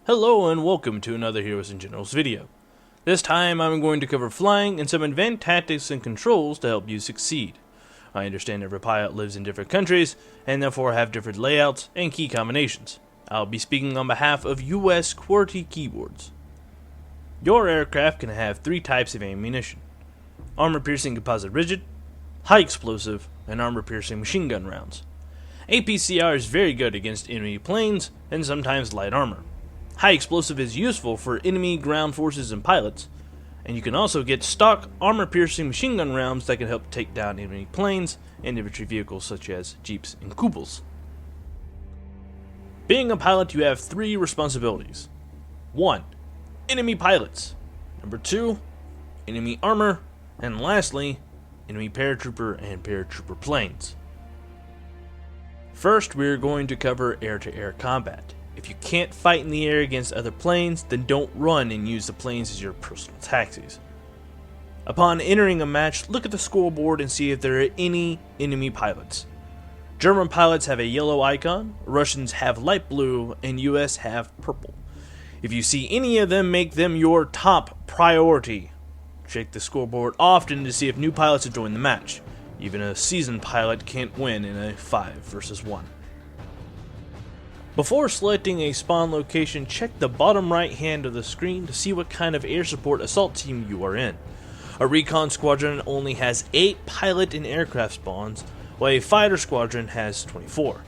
Hello and welcome to another Heroes and Generals video. This time I'm going to cover flying and some advanced tactics and controls to help you succeed. I understand every pilot lives in different countries and therefore have different layouts and key combinations. I'll be speaking on behalf of US QWERTY keyboards. Your aircraft can have three types of ammunition: armor-piercing composite rigid, high explosive, and armor-piercing machine gun rounds. APCR is very good against enemy planes and sometimes light armor. High explosive is useful for enemy ground forces and pilots, and you can also get stock armor-piercing machine gun rounds that can help take down enemy planes and infantry vehicles such as jeeps and kubels. Being a pilot, you have three responsibilities. 1. Enemy pilots. 2. Enemy armor. And lastly, enemy paratrooper and paratrooper planes. First, we're going to cover air-to-air combat. If you can't fight in the air against other planes, then don't run and use the planes as your personal taxis. Upon entering a match, look at the scoreboard and see if there are any enemy pilots. German pilots have a yellow icon, Russians have light blue, and US have purple. If you see any of them, make them your top priority. Check the scoreboard often to see if new pilots have joined the match. Even a seasoned pilot can't win in a 5 versus 1. Before selecting a spawn location, check the bottom right hand of the screen to see what kind of air support assault team you are in. A recon squadron only has 8 pilot and aircraft spawns, while a fighter squadron has 24.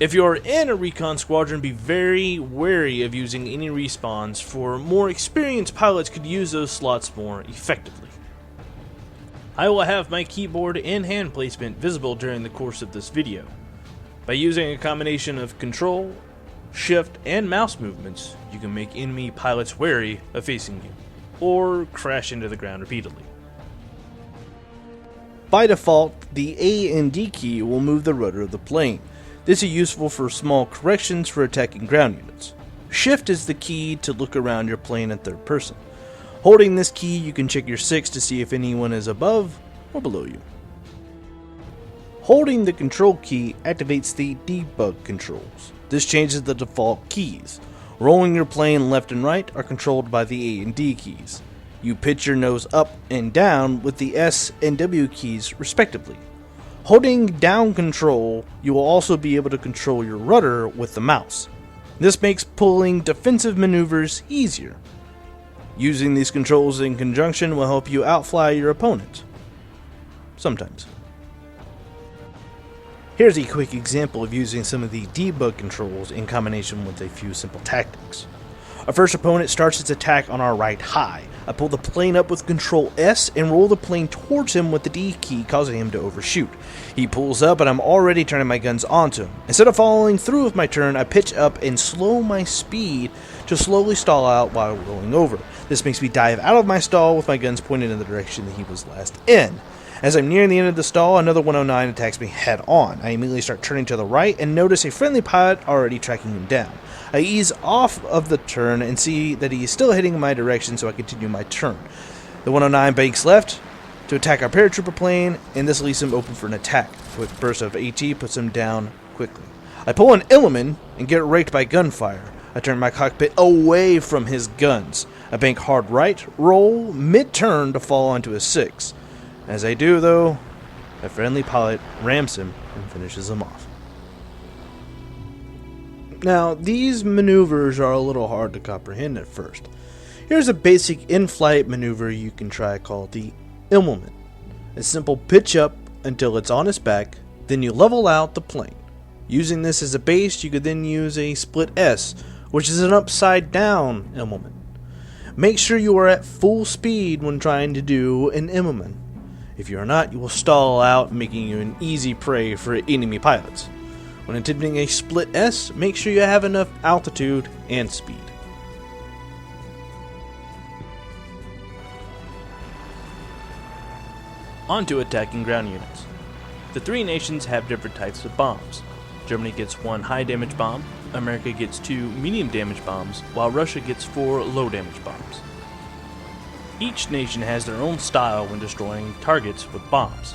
If you are in a recon squadron, be very wary of using any respawns, for more experienced pilots could use those slots more effectively. I will have my keyboard and hand placement visible during the course of this video. By using a combination of control, shift, and mouse movements, you can make enemy pilots wary of facing you, or crash into the ground repeatedly. By default, the A and D key will move the rudder of the plane. This is useful for small corrections for attacking ground units. Shift is the key to look around your plane in third person. Holding this key, you can check your 6 to see if anyone is above or below you. Holding the control key activates the debug controls. This changes the default keys. Rolling your plane left and right are controlled by the A and D keys. You pitch your nose up and down with the S and W keys respectively. Holding down control, you will also be able to control your rudder with the mouse. This makes pulling defensive maneuvers easier. Using these controls in conjunction will help you outfly your opponent. Sometimes. Here's a quick example of using some of the debug controls in combination with a few simple tactics. Our first opponent starts its attack on our right high. I pull the plane up with Control S and roll the plane towards him with the D key, causing him to overshoot. He pulls up and I'm already turning my guns onto him. Instead of following through with my turn, I pitch up and slow my speed to slowly stall out while rolling over. This makes me dive out of my stall with my guns pointed in the direction that he was last in. As I'm nearing the end of the stall, another 109 attacks me head on. I immediately start turning to the right and notice a friendly pilot already tracking him down. I ease off of the turn and see that he is still heading in my direction, so I continue my turn. The 109 banks left to attack our paratrooper plane, and this leaves him open for an attack. A quick burst of AT puts him down quickly. I pull an Illiman and get raked by gunfire. I turn my cockpit away from his guns. I bank hard right, roll mid-turn to fall onto a 6. As I do, though, a friendly pilot rams him and finishes him off. Now, these maneuvers are a little hard to comprehend at first. Here's a basic in-flight maneuver you can try called the Immelman. A simple pitch up until it's on its back, then you level out the plane. Using this as a base, you could then use a split S, which is an upside down Immelman. Make sure you are at full speed when trying to do an Immelman. If you are not, you will stall out, making you an easy prey for enemy pilots. When attempting a split S, make sure you have enough altitude and speed. On to attacking ground units. The three nations have different types of bombs. Germany gets 1 high damage bomb, America gets 2 medium damage bombs, while Russia gets 4 low damage bombs. Each nation has their own style when destroying targets with bombs.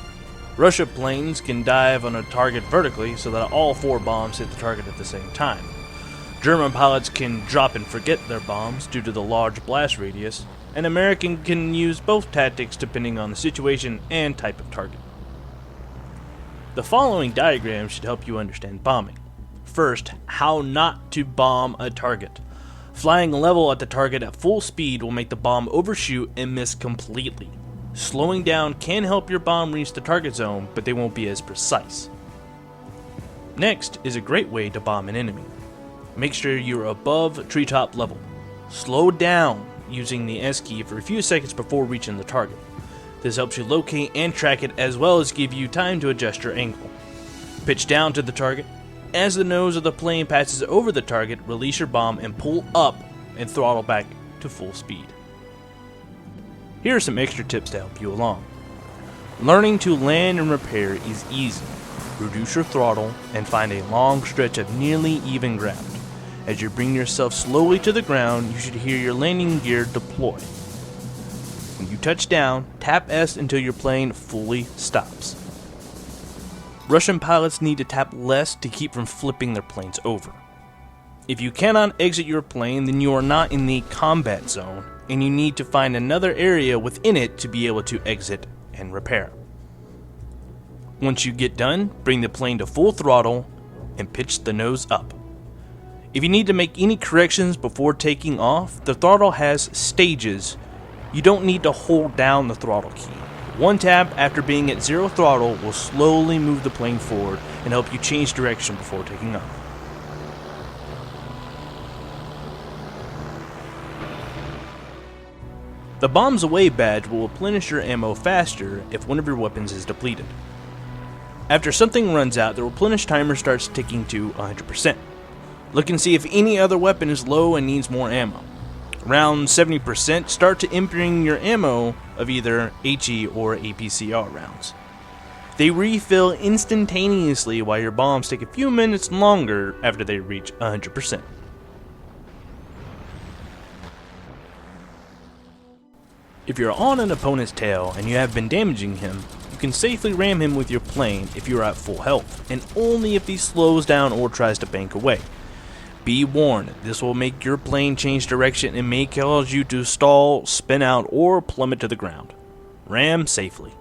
Russia planes can dive on a target vertically so that all 4 bombs hit the target at the same time. German pilots can drop and forget their bombs due to the large blast radius, and American can use both tactics depending on the situation and type of target. The following diagram should help you understand bombing. First, how not to bomb a target. Flying level at the target at full speed will make the bomb overshoot and miss completely. Slowing down can help your bomb reach the target zone, but they won't be as precise. Next is a great way to bomb an enemy. Make sure you're above treetop level. Slow down using the S key for a few seconds before reaching the target. This helps you locate and track it as well as give you time to adjust your angle. Pitch down to the target. As the nose of the plane passes over the target, release your bomb and pull up and throttle back to full speed. Here are some extra tips to help you along. Learning to land and repair is easy. Reduce your throttle and find a long stretch of nearly even ground. As you bring yourself slowly to the ground, you should hear your landing gear deploy. When you touch down, tap S until your plane fully stops. Russian pilots need to tap less to keep from flipping their planes over. If you cannot exit your plane, then you are not in the combat zone, and you need to find another area within it to be able to exit and repair. Once you get done, bring the plane to full throttle and pitch the nose up. If you need to make any corrections before taking off, the throttle has stages. You don't need to hold down the throttle key. One tap after being at zero throttle will slowly move the plane forward and help you change direction before taking off. The Bombs Away badge will replenish your ammo faster if one of your weapons is depleted. After something runs out, the replenish timer starts ticking to 100%. Look and see if any other weapon is low and needs more ammo. Around 70%, start to emptying your ammo of either HE or APCR rounds. They refill instantaneously while your bombs take a few minutes longer after they reach 100%. If you're on an opponent's tail and you have been damaging him, you can safely ram him with your plane if you are at full health, and only if he slows down or tries to bank away. Be warned, this will make your plane change direction and may cause you to stall, spin out, or plummet to the ground. Ram safely.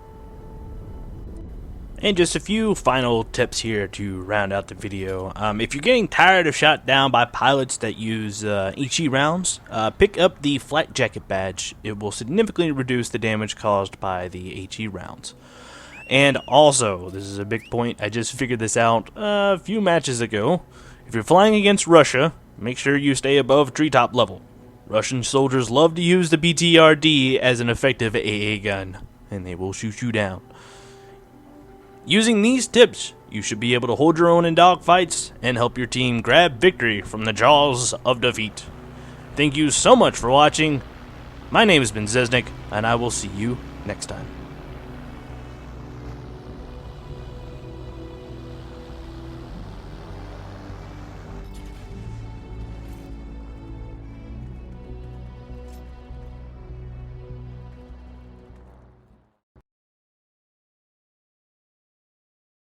And just a few final tips here to round out the video. If you're getting tired of shot down by pilots that use HE rounds, pick up the Flight Jacket badge. It will significantly reduce the damage caused by the HE rounds. And also, this is a big point, I just figured this out a few matches ago. If you're flying against Russia, make sure you stay above treetop level. Russian soldiers love to use the BTRD as an effective AA gun, and they will shoot you down. Using these tips, you should be able to hold your own in dogfights and help your team grab victory from the jaws of defeat. Thank you so much for watching. My name has been Zesnik, and I will see you next time.